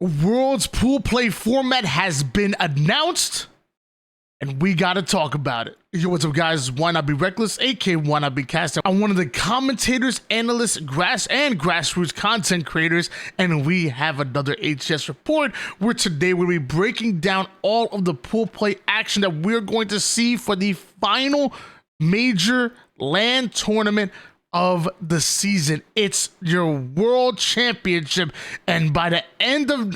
World's pool play format has been announced, and we gotta talk about it. Yo, what's up, guys? Why Not Be Reckless, aka Why Not Be Casting. I'm one of the commentators, analysts, grassroots content creators, and we have another HCS report where today we'll be breaking down all of the pool play action that we're going to see for the final major LAN tournament of the season. It's your world championship, and by the end of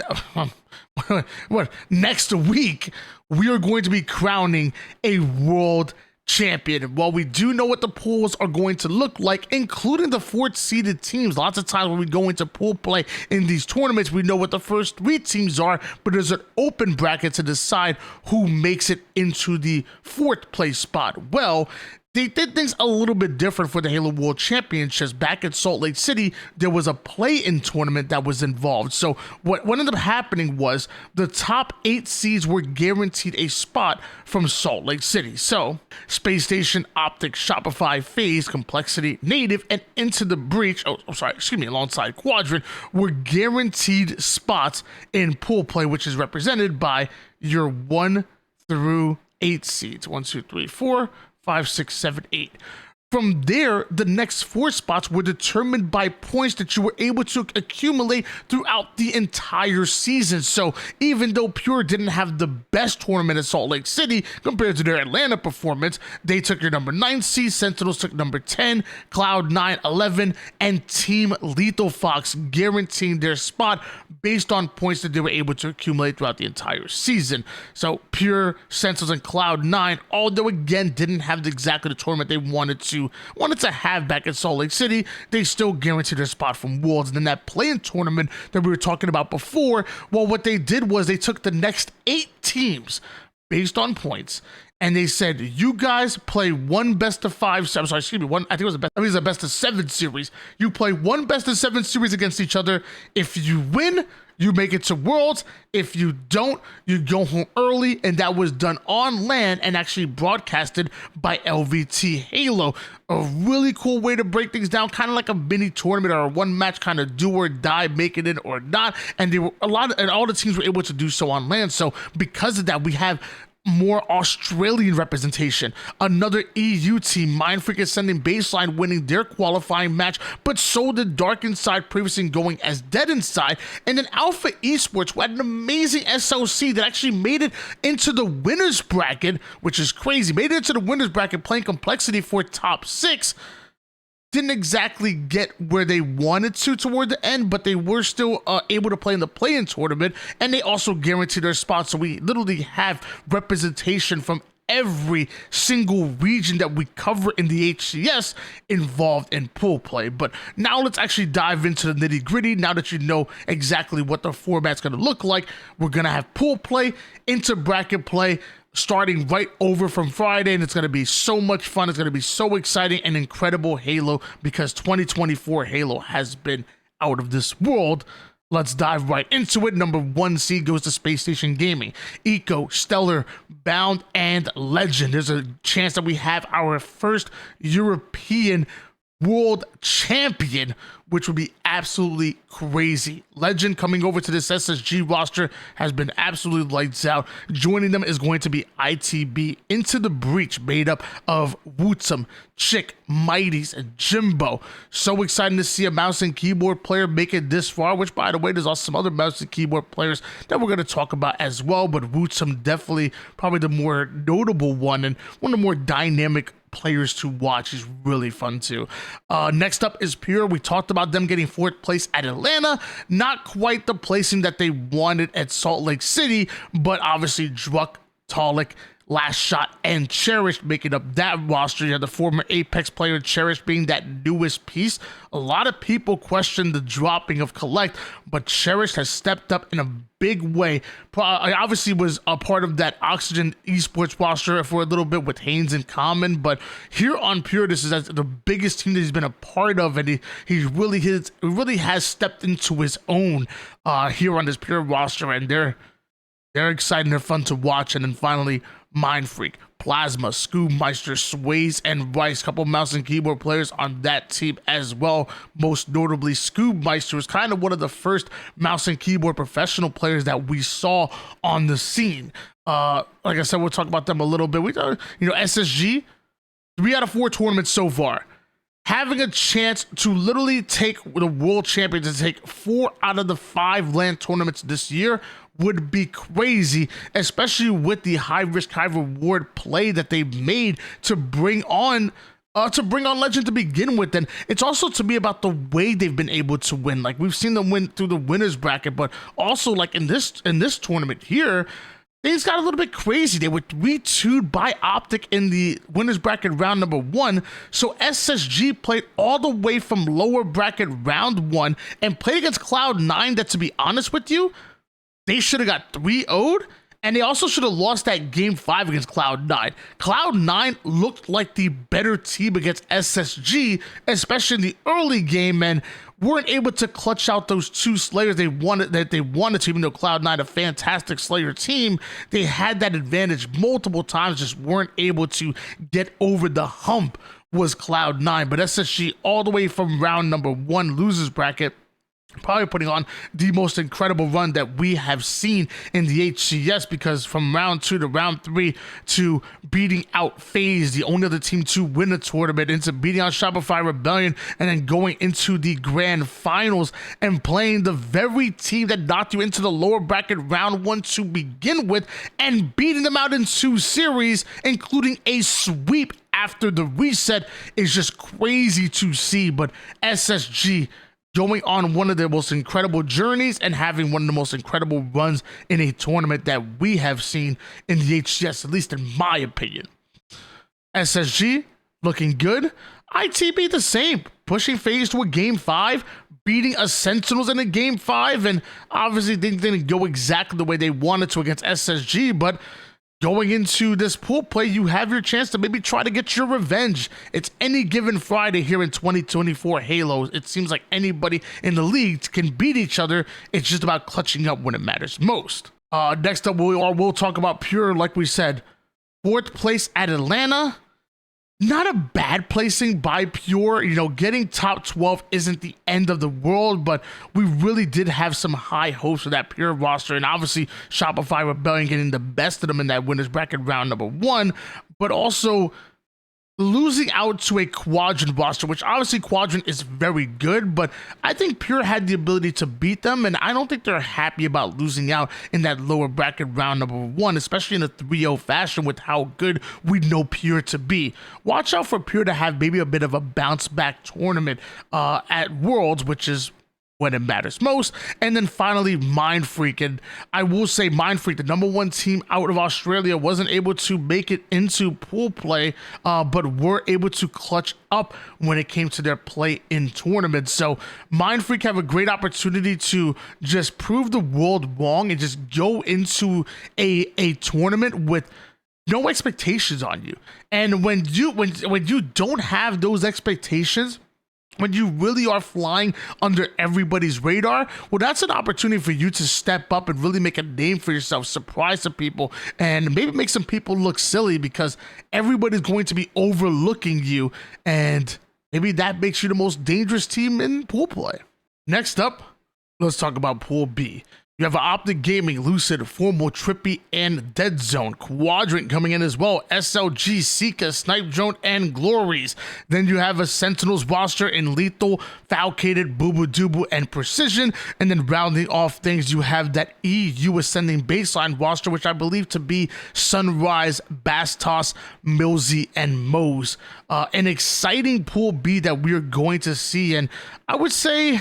next week, we are going to be crowning a world champion. While we do know what the pools are going to look like, including the 4th seeded teams, lots of times when we go into pool play in these tournaments, we know what the first 3 teams are, but there's an open bracket to decide who makes it into the 4th place spot. Well, they did things a little bit different for the Halo World Championships. Back at Salt Lake City, there was a play-in tournament that was involved. So what ended up happening was the top 8 seeds were guaranteed a spot from Salt Lake City. So Space Station, Optic, Shopify, FaZe, Complexity, Native, and Into the Breach, alongside Quadrant, were guaranteed spots in pool play, which is represented by your 1 through 8 seeds. 1, 2, 3, 4, 5, 6, 7, 8. From there, the next 4 spots were determined by points that you were able to accumulate throughout the entire season. So even though Pure didn't have the best tournament at Salt Lake City compared to their Atlanta performance, they took your number 9 seed, Sentinels took number 10, Cloud9 11, and Team Lethal Fox guaranteeing their spot based on points that they were able to accumulate throughout the entire season. So Pure, Sentinels, and Cloud9, although again didn't have exactly the tournament they wanted to have back in Salt Lake City, they still guaranteed their spot from Worlds. And then that play-in tournament that we were talking about before, well, what they did was they took the next 8 teams based on points, and they said, you guys play one best of 5, I think it was a best of 7 series. You play one best of 7 series against each other. If you win, you make it to Worlds. If you don't, you go home early. And that was done on LAN and actually broadcasted by LVT Halo. A really cool way to break things down, kind of like a mini tournament or a one match kind of do or die, make it in or not. And all the teams were able to do so on LAN. So because of that, we have more Australian representation. Another EU team, Mindfreak Ascending Baseline, winning their qualifying match, but so did Dark Inside, previously going as Dead Inside. And then Alpha Esports, who had an amazing SOC that actually made it into the winners bracket, which is crazy. Made it into the winners bracket playing Complexity for top 6. Didn't exactly get where they wanted to toward the end, but they were still able to play in the play-in tournament, and they also guaranteed their spot. So we literally have representation from every single region that we cover in the HCS involved in pool play. But now let's actually dive into the nitty-gritty. Now that you know exactly what the format's going to look like, we're going to have pool play, into bracket play, starting right over from Friday, and it's going to be so much fun. It's going to be so exciting and incredible Halo, because 2024 Halo has been out of this world. Let's dive right into it. Number 1 seed goes to Space Station Gaming. Eco, Stellar, Bound, and Legend. There's a chance that we have our first European world champion, which would be absolutely crazy. Legend coming over to this SSG roster has been absolutely lights out. Joining them is going to be ITB, Into the Breach, made up of Wootsum, Chick, Mighties, and Jimbo. So exciting to see a mouse and keyboard player make it this far, which, by the way, there's also some other mouse and keyboard players that we're going to talk about as well, but Wootsum definitely probably the more notable one and one of the more dynamic players to watch. He's really fun too. Next up is Pure. We talked about them getting 4th place at Atlanta. Not quite the placing that they wanted at Salt Lake City, but obviously Druck, Talik, Last Shot, and Cherish making up that roster. You have the former Apex player Cherish being that newest piece. A lot of people question the dropping of Collect, but Cherish has stepped up in a big way. Obviously was a part of that Oxygen Esports roster for a little bit with Haynes in common, but here on Pure, this is the biggest team that he's been a part of, and he really has stepped into his own here on this Pure roster, and they're exciting, they're fun to watch. And then finally, Mind Freak, Plasma, Scoobmeister, Sways, and Rice. Couple mouse and keyboard players on that team as well. Most notably, Scoobmeister was kind of one of the first mouse and keyboard professional players that we saw on the scene. Like I said, we'll talk about them a little bit. SSG, 3 out of 4 tournaments so far. Having a chance to literally take the world champions and take 4 out of the 5 LAN tournaments this year would be crazy, especially with the high risk, high reward play that they made to bring on Legend to begin with. And it's also to be about the way they've been able to win. Like, we've seen them win through the winners bracket, but also like in this tournament here, things got a little bit crazy. They were 3-2'd by Optic in the winners bracket round number 1. So SSG played all the way from lower bracket round 1 and played against Cloud9 that, to be honest with you, they should have got 3-0'd. And they also should have lost that game 5 against Cloud9. Cloud9 looked like the better team against SSG, especially in the early game, and weren't able to clutch out those 2 Slayers they wanted to, even though Cloud9, a fantastic Slayer team, they had that advantage multiple times, just weren't able to get over the hump was Cloud9. But SSG all the way from round number 1 losers bracket, probably putting on the most incredible run that we have seen in the HCS, because from round 2 to round 3 to beating out FaZe, the only other team to win the tournament, into beating out Shopify Rebellion, and then going into the grand finals and playing the very team that knocked you into the lower bracket round 1 to begin with, and beating them out in 2 series, including a sweep after the reset, is just crazy to see. But SSG going on one of the most incredible journeys and having one of the most incredible runs in a tournament that we have seen in the HCS, at least in my opinion. SSG looking good. ITB the same, pushing FaZe to a game 5, beating a Sentinels in a game 5, and obviously they didn't go exactly the way they wanted to against SSG, but going into this pool play, you have your chance to maybe try to get your revenge. It's any given Friday here in 2024 Halo. It seems like anybody in the league can beat each other. It's just about clutching up when it matters most. Next up, we'll talk about Pure. Like we said, 4th place at Atlanta. Not a bad placing by Pure. Getting top 12 isn't the end of the world, but we really did have some high hopes for that Pure roster, and obviously Shopify Rebellion getting the best of them in that winners bracket round number 1, but also losing out to a Quadrant roster, which obviously Quadrant is very good, but I think Pure had the ability to beat them, and I don't think they're happy about losing out in that lower bracket round number 1, especially in a 3-0 fashion with how good we know Pure to be. Watch out for Pure to have maybe a bit of a bounce back tournament at Worlds, which is when it matters most. And then finally, Mind Freak. And I will say Mind Freak, the number 1 team out of Australia, wasn't able to make it into pool play, but were able to clutch up when it came to their play in tournaments. So Mind Freak have a great opportunity to just prove the world wrong and just go into a tournament with no expectations on you. And when you don't have those expectations, when you really are flying under everybody's radar, well, that's an opportunity for you to step up and really make a name for yourself, surprise some people, and maybe make some people look silly, because everybody's going to be overlooking you, and maybe that makes you the most dangerous team in pool play. Next up, let's talk about Pool B. You have Optic Gaming, Lucid, Formal, Trippy, and Dead Zone. Quadrant coming in as well. SLG, Sika, Snipe Drone, and Glories. Then you have a Sentinels roster in Lethal, Falcated, Boobu Dubu, and Precision. And then rounding off things, you have that EU Ascending baseline roster, which I believe to be Sunrise, Bastos, Millsy, and Mose. An exciting Pool B that we are going to see. And I would say,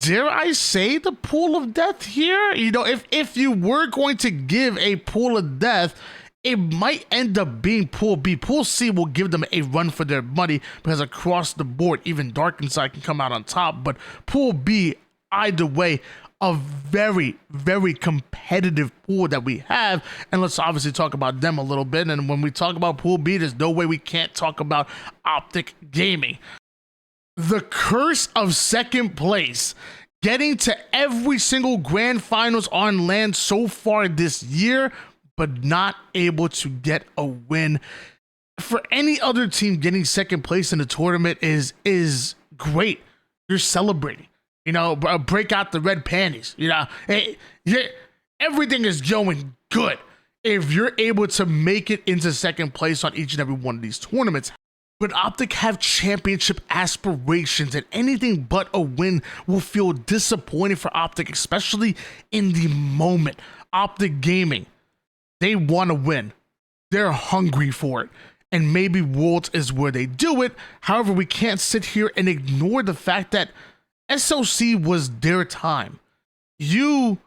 dare I say the pool of death here? If you were going to give a pool of death, it might end up being Pool B. Pool C will give them a run for their money, because across the board, even Dark Inside can come out on top. But Pool B, either way, a very, very competitive pool that we have. And let's obviously talk about them a little bit. And when we talk about Pool B, there's no way we can't talk about Optic Gaming. The curse of second place getting to every single grand finals on land so far this year, but not able to get a win. For any other team, getting second place in the tournament is great. You're celebrating, you know, break out the red panties, you know, everything is going good if you're able to make it into second place on each and every one of these tournaments. But Optic have championship aspirations, and anything but a win will feel disappointing for Optic, especially in the moment. Optic Gaming, they want to win. They're hungry for it. And maybe Worlds is where they do it. However, we can't sit here and ignore the fact that SOC was their time. You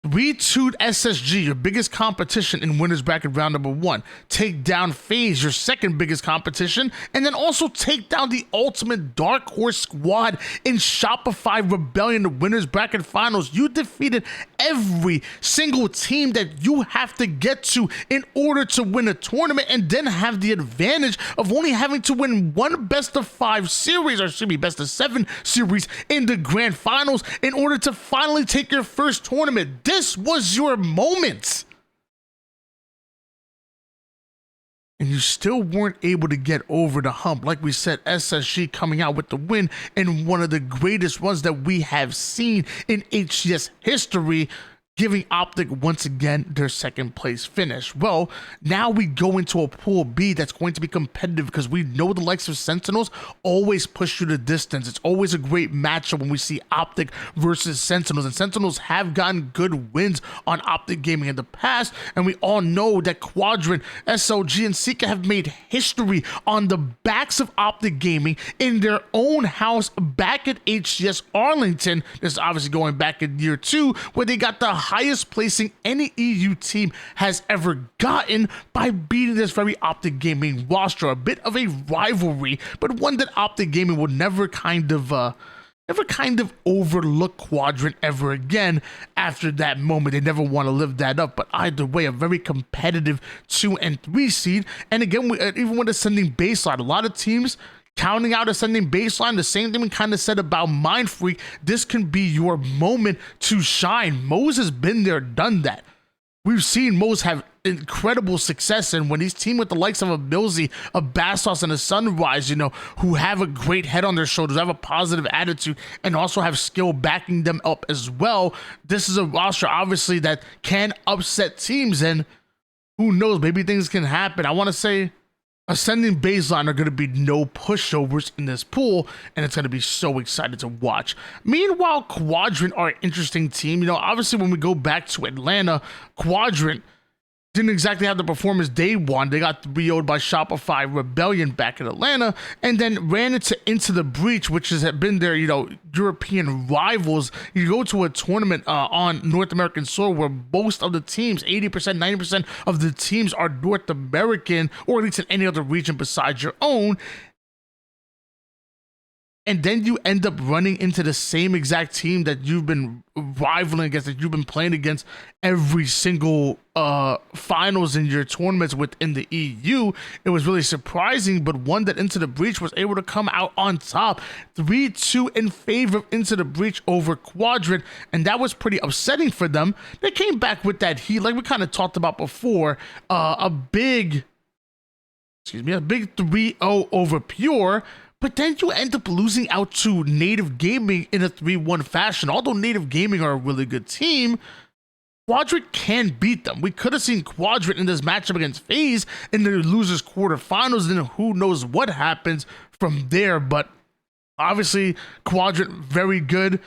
3-2'd SSG, your biggest competition in winners bracket round number 1. Take down FaZe, your second biggest competition, and then also take down the ultimate Dark Horse squad in Shopify Rebellion, the winners bracket finals. You defeated every single team that you have to get to in order to win a tournament, and then have the advantage of only having to win one best of 5 series, or should be best of 7 series in the grand finals in order to finally take your first tournament. This was your moment. And you still weren't able to get over the hump. Like we said, SSG coming out with the win and one of the greatest ones that we have seen in HCS history, giving Optic once again their second place finish. Well, now we go into a pool B that's going to be competitive, because we know the likes of Sentinels always push you the distance. It's always a great matchup when we see Optic versus Sentinels, and Sentinels have gotten good wins on Optic Gaming in the past, and we all know that Quadrant, SOG, and Sika have made history on the backs of Optic Gaming in their own house back at HCS Arlington. This is obviously going back in year 2, where they got the highest placing any EU team has ever gotten by beating this very Optic Gaming roster. A bit of a rivalry, but one that Optic Gaming would never kind of overlook Quadrant ever again after that moment. They never want to live that up. But either way, a very competitive 2 and 3 seed. And again, even with ascending baseline, a lot of teams counting out ascending baseline, the same thing we kind of said about Mind Freak. This can be your moment to shine. Moze has been there, done that. We've seen Moze have incredible success, and when he's teamed with the likes of a Millsy, a Bastos, and a Sunrise, you know, who have a great head on their shoulders, have a positive attitude, and also have skill backing them up as well. This is a roster, obviously, that can upset teams, and who knows, maybe things can happen. I want to say ascending baseline are going to be no pushovers in this pool, and it's going to be so excited to watch. Meanwhile, Quadrant are an interesting team. You know, obviously when we go back to Atlanta, Quadrant didn't exactly have the performance they wanted. They got 3-0'd by Shopify Rebellion back in Atlanta, and then ran into the Breach, which has been their, you know, European rivals. You go to a tournament on North American soil where most of the teams, 80%, 90% of the teams are North American, or at least in any other region besides your own. And then you end up running into the same exact team that you've been rivaling against, that you've been playing against every single finals in your tournaments within the EU. It was really surprising, but one that Into the Breach was able to come out on top. 3-2 in favor of Into the Breach over Quadrant, and that was pretty upsetting for them. They came back with that heat, like we kind of talked about before, a big 3-0 over Pure. But then you end up losing out to Native Gaming in a 3-1 fashion. Although Native Gaming are a really good team, Quadrant can beat them. We could have seen Quadrant in this matchup against FaZe in the losers quarterfinals, and who knows what happens from there. But obviously, Quadrant very good,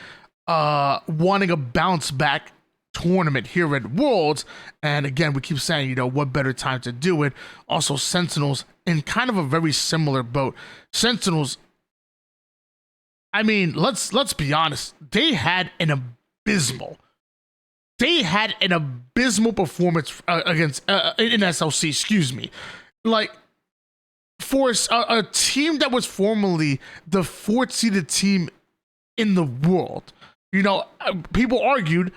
wanting a bounce back tournament here at Worlds. And again, we keep saying, you know, what better time to do it. Also, Sentinels in kind of a very similar boat. Sentinels, I mean, let's be honest, they had an abysmal performance against in SLC, excuse me. Like, for a team that was formerly the 4th seeded team in the world, you know, people argued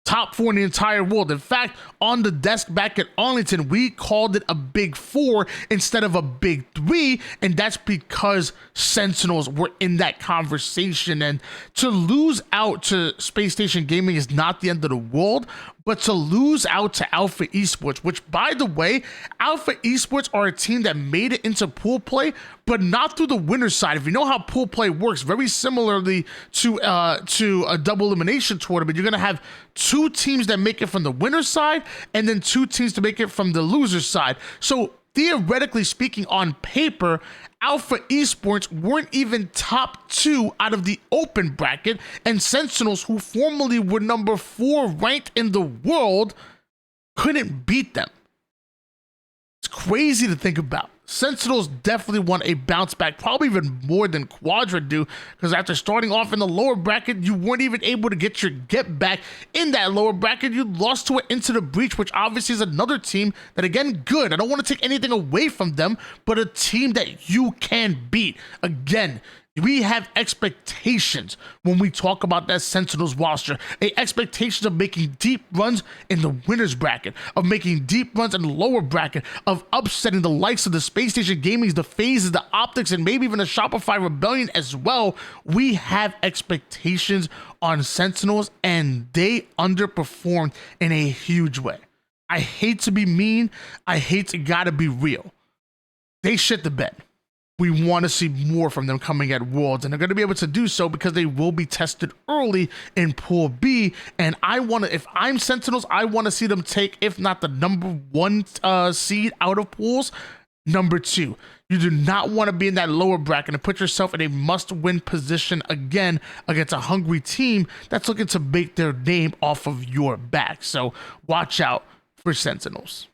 top 4 in the entire world. In fact, on the desk back at Arlington, we called it a big 4 instead of a big 3, and that's because Sentinels were in that conversation. And to lose out to Space Station Gaming is not the end of the world, but to lose out to Alpha Esports, which, by the way, Alpha Esports are a team that made it into pool play, but not through the winner's side. If you know how pool play works, very similarly to a double elimination tournament, you're going to have 2 teams that make it from the winner's side and then 2 teams to make it from the loser's side. So theoretically speaking, on paper, Alpha Esports weren't even top 2 out of the open bracket, and Sentinels, who formerly were number 4 ranked in the world, couldn't beat them. It's crazy to think about. Sentinels definitely want a bounce back, probably even more than Quadra do, because after starting off in the lower bracket, you weren't even able to get your get back in that lower bracket. You lost to it Into the Breach, which obviously is another team that, again, good. I don't want to take anything away from them, but a team that you can beat. Again, we have expectations when we talk about that Sentinels roster. Expectations of making deep runs in the winner's bracket, of making deep runs in the lower bracket, of upsetting the likes of the Space Station Gamings, the Phases, the Optics, and maybe even the Shopify Rebellion as well. We have expectations on Sentinels, and they underperformed in a huge way. I hate to be mean. I hate to gotta be real. They shit the bed. We want to see more from them coming at Worlds, and they're going to be able to do so because they will be tested early in Pool B. And I want to, if I'm Sentinels, I want to see them take, if not the number 1 seed out of pools, number 2. You do not want to be in that lower bracket and put yourself in a must-win position again against a hungry team that's looking to make their name off of your back. So watch out for Sentinels.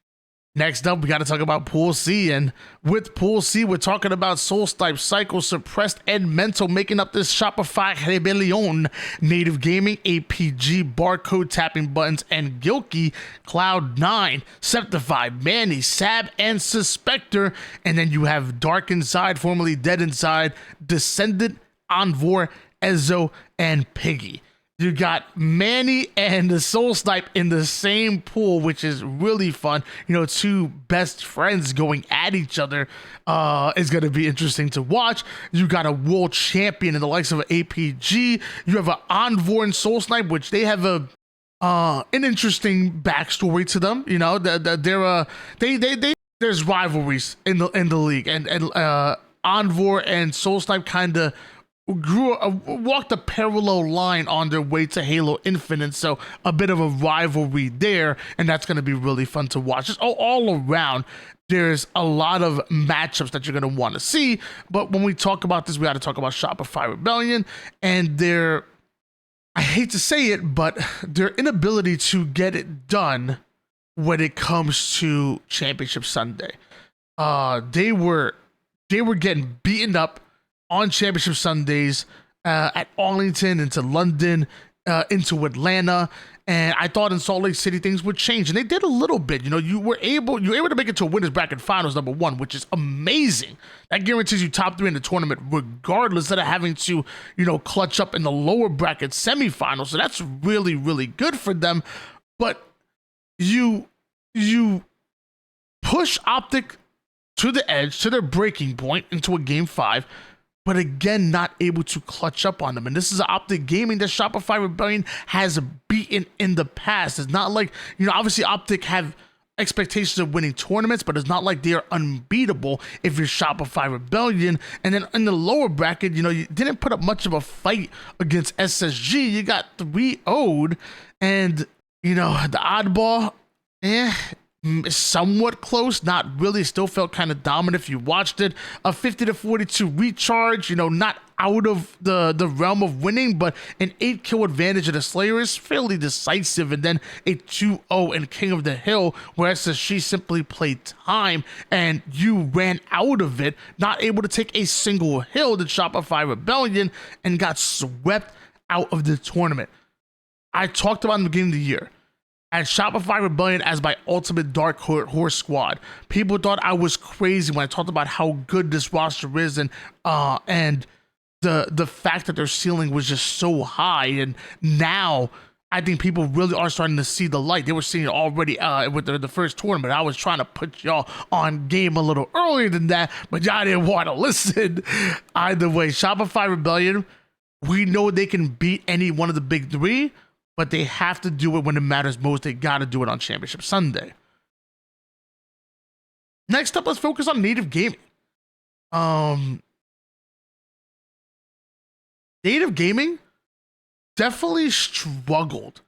Next up, we got to talk about Pool C, and with Pool C, we're talking about Solstice, Psycho, Suppressed, and Mental making up this Shopify Rebellion, Native Gaming, APG, Barcode Tapping Buttons, and Gilkey, Cloud9, Septify, Manny, Sab, and Suspector, and then you have Dark Inside, formerly Dead Inside, Descendant, Envor, Ezo, and Piggy. You got Manny and the Soul Snipe in the same pool, which is really fun. You know, 2 best friends going at each other is going to be interesting to watch. You got a world champion in the likes of APG. You have an Envor and Soul Snipe, which they have an interesting backstory to them. You know, there's rivalries in the league, and Envor and Soul Snipe kind of walked a parallel line on their way to Halo Infinite, so a bit of a rivalry there, and that's going to be really fun to watch. Just all around, there's a lot of matchups that you're going to want to see, but when we talk about this, we got to talk about Shopify Rebellion and I hate to say it, but their inability to get it done when it comes to Championship Sunday. They were getting beaten up on Championship Sundays at Arlington, into London, into Atlanta, and I thought in Salt Lake City things would change, and they did a little bit. You know, you were able to make it to a winners bracket finals number 1, which is amazing. That guarantees you top 3 in the tournament, regardless of having to, you know, clutch up in the lower bracket semifinals. So that's really, really good for them. But you push Optic to the edge, to their breaking point, into a game 5. But again, not able to clutch up on them. And this is an Optic Gaming that Shopify Rebellion has beaten in the past. It's not like, you know, obviously Optic have expectations of winning tournaments, but it's not like they are unbeatable if you're Shopify Rebellion. And then in the lower bracket, you know, you didn't put up much of a fight against SSG. You got 3-0'd, and, you know, the oddball, somewhat close, not really, still felt kind of dominant if you watched it. A 50-42 recharge, you know, not out of the realm of winning, but an 8-kill advantage of the Slayer is fairly decisive. And then a 2-0 in King of the Hill, where she simply played time and you ran out of it, not able to take a single hill to Shopify Rebellion, and got swept out of the tournament. I talked about in the beginning of the year, at Shopify Rebellion as my ultimate Dark Horse squad. People thought I was crazy when I talked about how good this roster is, and the fact that their ceiling was just so high. And now I think people really are starting to see the light. They were seeing it already with the first tournament. I was trying to put y'all on game a little earlier than that, but y'all didn't want to listen. Either way, Shopify Rebellion, we know they can beat any one of the big three, but they have to do it when it matters most. They got to do it on Championship Sunday. Next up, let's focus on Native Gaming. Native Gaming definitely struggled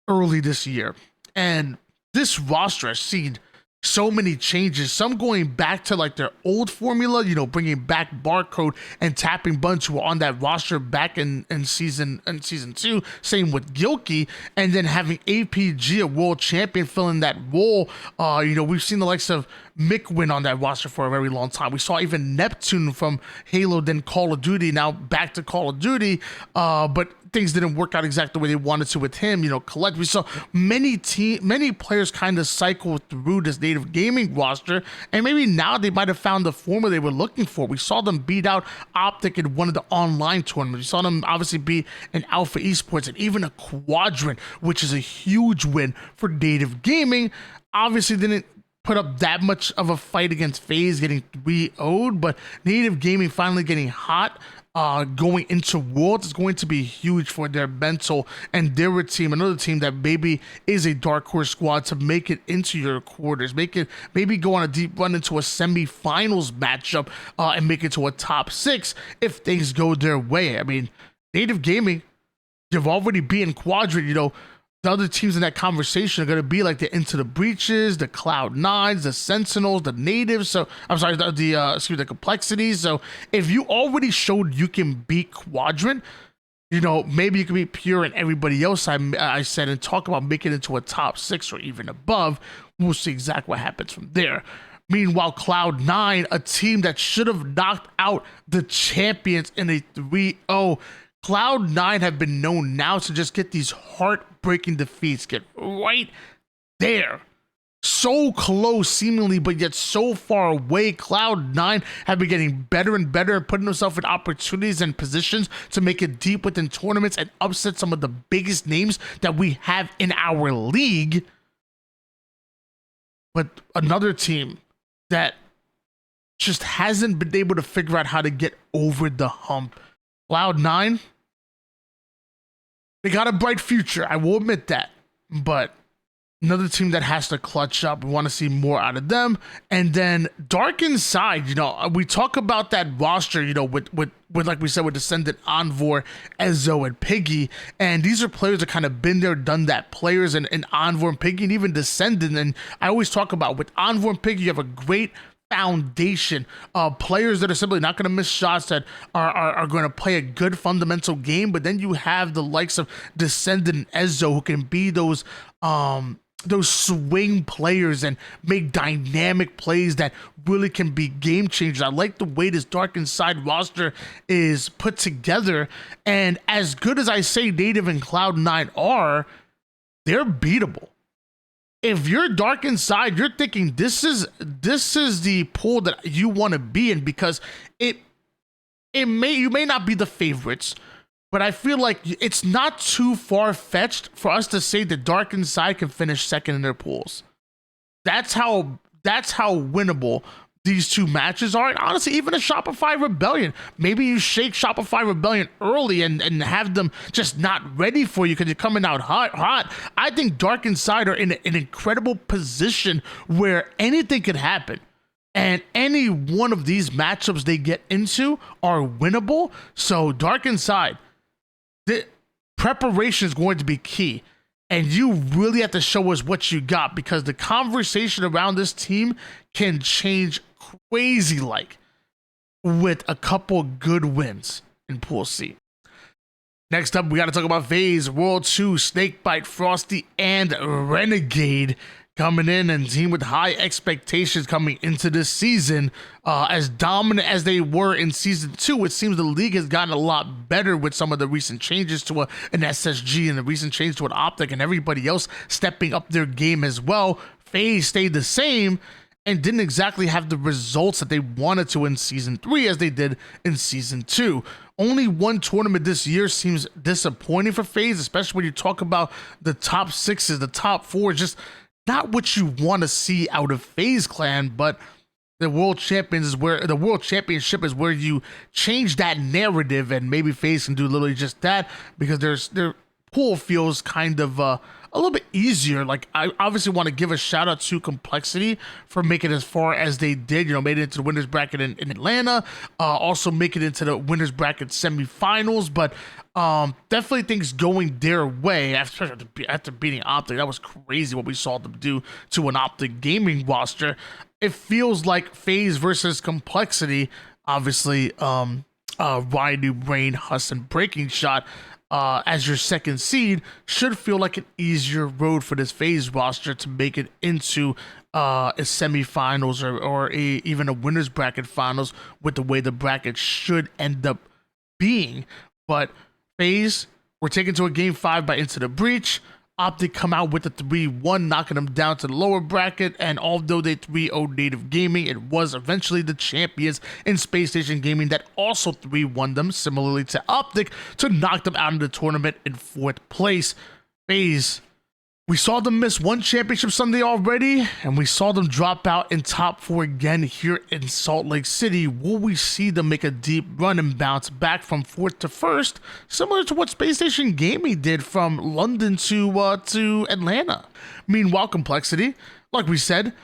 early this year, and this roster has seen so many changes, some going back to like their old formula, you know, bringing back Barcode and tapping Bunch who were on that roster back in season 2, same with Gilkey, and then having APG, a world champion, filling that role. You know, we've seen the likes of Mick win on that roster for a very long time. We saw even Neptune from Halo, then Call of Duty, now back to Call of Duty, but things didn't work out exactly the way they wanted to with him. You know, Colette, we saw many players kind of cycle through this Native Gaming roster, and maybe now they might have found the formula they were looking for. We saw them beat out Optic in one of the online tournaments. We saw them obviously beat an Alpha Esports and even a Quadrant, which is a huge win for Native Gaming. Obviously didn't put up that much of a fight against FaZe, getting 3-0'd, but Native Gaming finally getting hot. Going into Worlds is going to be huge for their mental, and they're a team, another team that maybe is a dark horse squad to make it into your quarters, maybe go on a deep run into a semifinals matchup, and make it to a top 6 if things go their way. I mean, Native Gaming, you've already beaten Quadrant. You know, the other teams in that conversation are going to be like the Into the Breaches, the Cloud9s, the Sentinels, the Natives. So I'm sorry, the Complexities. So if you already showed you can beat Quadrant, you know, maybe you can beat Pure and everybody else I said, and talk about making it into a top 6 or even above. We'll see exactly what happens from there. Meanwhile, Cloud9, a team that should have knocked out the champions in a 3-0. Cloud9 have been known now to just get these heartbreaking defeats, get right there. So close seemingly, but yet so far away. Cloud9 have been getting better and better and putting themselves in opportunities and positions to make it deep within tournaments and upset some of the biggest names that we have in our league. But another team that just hasn't been able to figure out how to get over the hump. Cloud9, they got a bright future, I will admit that, but another team that has to clutch up. We want to see more out of them. And then Dark Inside, you know, we talk about that roster, you know, with like we said, with Descendant, Envor, Ezzo, and Piggy. And these are players that kind of been there, done that. Players and Envor and Piggy, and even Descendant. And I always talk about with Envor and Piggy, you have a great foundation of players that are simply not going to miss shots, that are going to play a good fundamental game. But then you have the likes of Descendant and Ezzo, who can be those swing players and make dynamic plays that really can be game changers. I like the way this Dark Inside roster is put together, and as good as I say Native and Cloud9 are, they're beatable. If you're Dark Inside, you're thinking this is the pool that you want to be in, because you may not be the favorites, but I feel like it's not too far-fetched for us to say that Dark Inside can finish second in their pools. That's how winnable these two matches are. And honestly, even a Shopify Rebellion, maybe you shake Shopify Rebellion early and have them just not ready for you because you're coming out hot. I think Dark Inside are in an incredible position where anything could happen. And any one of these matchups they get into are winnable. So Dark Inside, the preparation is going to be key. And you really have to show us what you got, because the conversation around this team can change crazy like with a couple good wins in Pool C. Next up, we got to talk about FaZe, World 2, Snakebite, Frosty, and Renegade coming in, and team with high expectations coming into this season. As dominant as they were in Season 2, it seems the league has gotten a lot better with some of the recent changes to an SSG and the recent change to an Optic and everybody else stepping up their game as well. FaZe stayed the same and didn't exactly have the results that they wanted to in Season 3 as they did in Season 2. only one tournament this year seems disappointing for FaZe, especially when you talk about the top sixes, the top four, just not what you want to see out of FaZe Clan. But the World Championship is where you change that narrative, and maybe FaZe can do literally just that, because their pool feels kind of a little bit easier. Like, I obviously want to give a shout out to Complexity for making it as far as they did. Made it into the winners bracket in Atlanta, also make it into the winners bracket semifinals. But definitely things going their way, especially after beating Optic. That was crazy what we saw them do to an Optic gaming roster. It feels like FaZe versus Complexity. Obviously, Ryan Brain, Huss, and Breaking Shot as your second seed should feel like an easier road for this FaZe roster to make it into a semifinals or even a winners bracket finals, with the way the bracket should end up being. But FaZe were taken to a game 5 by Into the Breach. Optic come out with a 3-1, knocking them down to the lower bracket. And although they 3-0'd Native Gaming, it was eventually the champions in Space Station Gaming that also 3-1 them, similarly to Optic, to knock them out of the tournament in 4th place. FaZe, we saw them miss one championship Sunday already, and we saw them drop out in top 4 again here in Salt Lake City. Will we see them make a deep run and bounce back from 4th to 1st, similar to what Space Station Gaming did from London to Atlanta? Meanwhile, Complexity, like we said,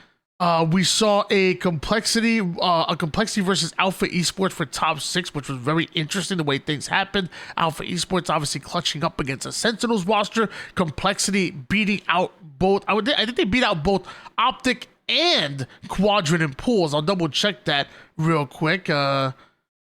we saw a complexity versus Alpha Esports for top 6, which was very interesting the way things happened. Alpha Esports obviously clutching up against a Sentinels roster. Complexity beating out both. I think they beat out both Optic and Quadrant and Pools. I'll double check that real quick.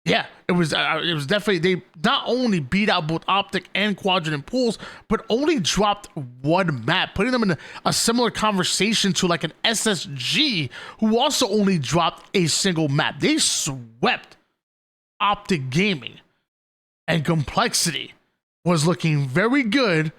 Yeah, it was definitely, they not only beat out both Optic and Quadrant and Pools, but only dropped one map, putting them in a similar conversation to like an SSG, who also only dropped a single map. They swept Optic Gaming, and Complexity was looking very good.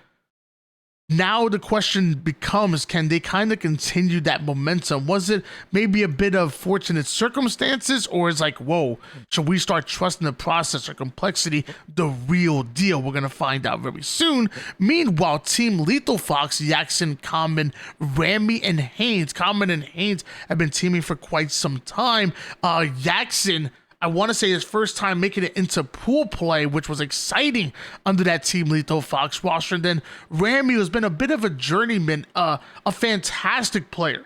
Now the question becomes, can they kind of continue that momentum? Was it maybe a bit of fortunate circumstances, or is like, whoa, should we start trusting the process or Complexity the real deal? We're going to find out very soon. Meanwhile, Team Lethal Fox, Yaxin, Common, Rami, and Haynes. Common and Haynes have been teaming for quite some time. Yaxin, I want to say his first time making it into pool play, which was exciting under that Team Lethal Fox roster. And then Rami has been a bit of a journeyman, a fantastic player,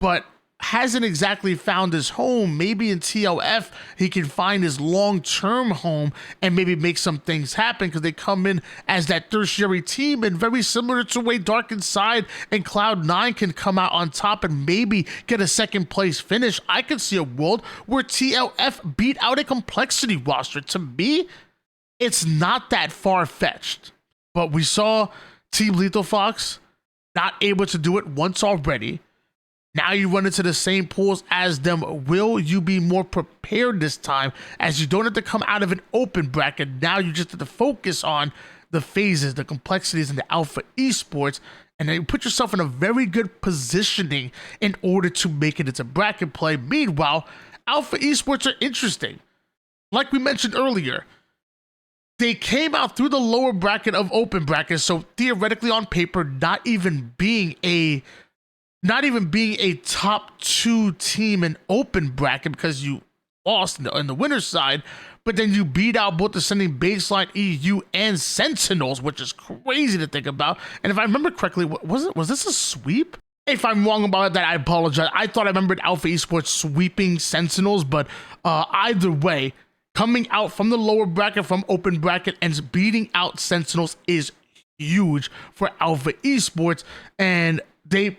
but hasn't exactly found his home. Maybe in TLF he can find his long-term home and maybe make some things happen, because they come in as that tertiary team, and very similar to the way Dark Inside and Cloud9 can come out on top and maybe get a second place finish. I could see a world where TLF beat out a Complexity roster. To me, it's not that far-fetched, but we saw Team Lethal Fox not able to do it once already. Now you run into the same pools as them. Will you be more prepared this time, as you don't have to come out of an open bracket? Now you just have to focus on the phases, the complexities, and the Alpha Esports, and then you put yourself in a very good positioning in order to make it into bracket play. Meanwhile, Alpha Esports are interesting. Like we mentioned earlier, they came out through the lower bracket of open brackets, so theoretically on paper, not even being a top 2 team in open bracket, because you lost in the winner's side, but then you beat out both Ascending Baseline, EU, and Sentinels, which is crazy to think about. And if I remember correctly, was this a sweep? If I'm wrong about that, I apologize. I thought I remembered Alpha Esports sweeping Sentinels, but either way, coming out from the lower bracket, from open bracket, and beating out Sentinels is huge for Alpha Esports, and they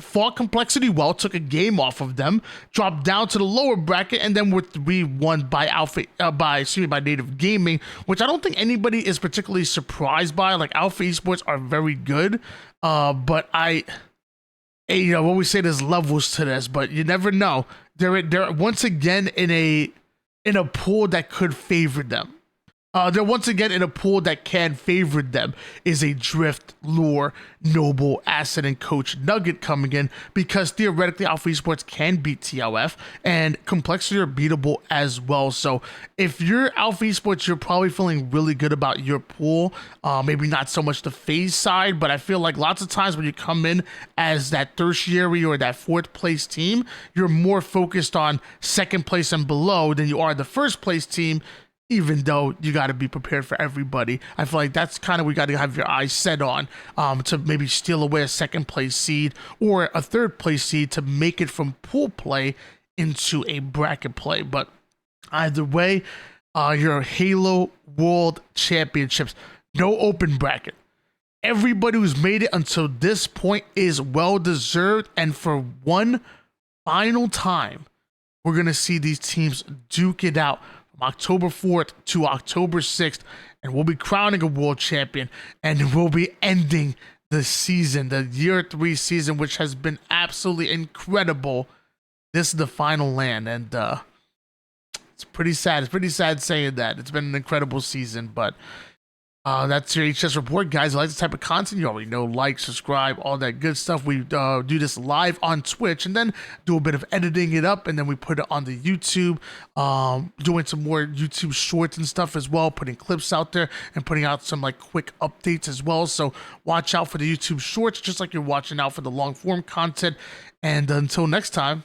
fought Complexity well, took a game off of them, dropped down to the lower bracket, and then were 3-1 by Native Gaming, which I don't think anybody is particularly surprised by. Like, Alpha Esports are very good, but what we say, there's levels to this, but you never know. They're once again in a pool that could favor them. They're once again in a pool that can favor them is a Drift, Lure, Noble, Asset, and Coach Nugget coming in because theoretically Alpha Esports can beat TLF and Complexity are beatable as well. So if you're Alpha Esports, you're probably feeling really good about your pool. Maybe not so much the phase side, but I feel like lots of times when you come in as that tertiary or that fourth place team, you're more focused on second place and below than you are the first place team, even though you got to be prepared for everybody. I feel like that's kind of what you got to have your eyes set on, to maybe steal away a second place seed or a third place seed to make it from pool play into a bracket play. But either way, your Halo World Championships, no open bracket. Everybody who's made it until this point is well deserved, and for one final time, we're going to see these teams duke it out October 4th to October 6th, and we'll be crowning a world champion, and we'll be ending the season, the year 3 season, which has been absolutely incredible. This is the final land, and it's pretty sad. It's pretty sad saying that. It's been an incredible season, but that's your HCS report, guys. If you like this type of content, you already know, like, subscribe, all that good stuff. We do this live on Twitch and then do a bit of editing it up, and then we put it on the YouTube, doing some more YouTube shorts and stuff as well, putting clips out there and putting out some like quick updates as well. So watch out for the YouTube shorts, just like you're watching out for the long form content. And until next time,